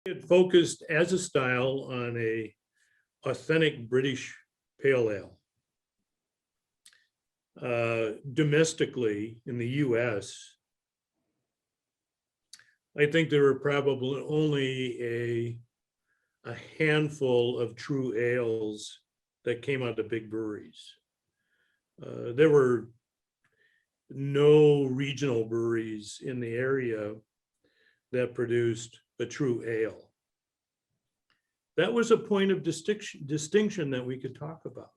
It focused as a style on a authentic British pale ale. Domestically in the US, I think there were probably only a handful of true ales that came out of big breweries. There were no regional breweries in the area that produced a true ale. That was a point of distinction that we could talk about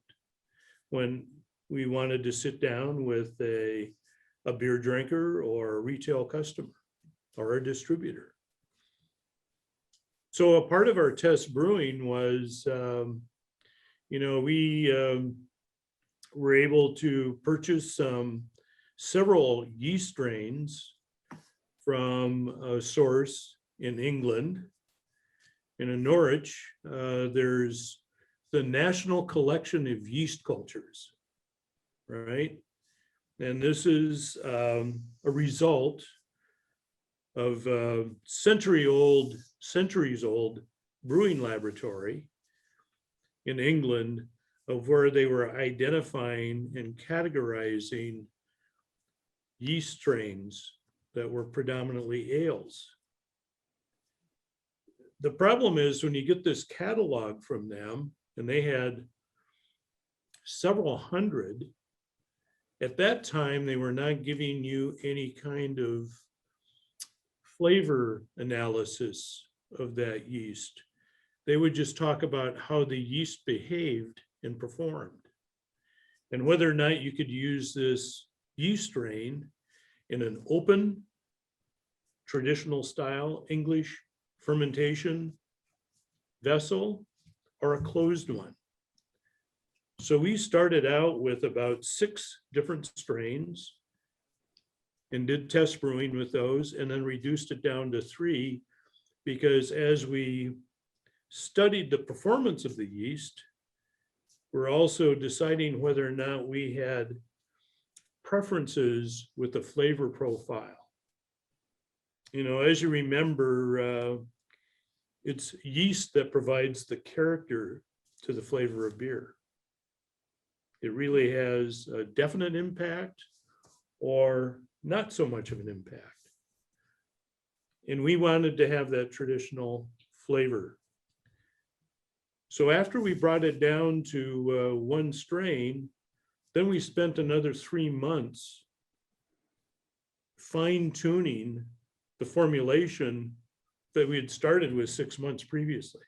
when we wanted to sit down with a beer drinker or a retail customer or a distributor. So a part of our test brewing was, we were able to purchase several yeast strains from a source in England. And in Norwich, there's the National Collection of Yeast Cultures, right? And this is a result of centuries old brewing laboratory in England, of where they were identifying and categorizing yeast strains that were predominantly ales. The problem is when you get this catalog from them, and they had several hundred, at that time, they were not giving you any kind of flavor analysis of that yeast. They would just talk about how the yeast behaved and performed, and whether or not you could use this yeast strain in an open, traditional style English fermentation vessel or a closed one. So we started out with about 6 different strains and did test brewing with those, and then reduced it down to 3, because as we studied the performance of the yeast, we're also deciding whether or not we had preferences with the flavor profile. As you remember, it's yeast that provides the character to the flavor of beer. It really has a definite impact or not so much of an impact. And we wanted to have that traditional flavor. So after we brought it down to 1 strain, then we spent another 3 months fine tuning the formulation that we had started with 6 months previously.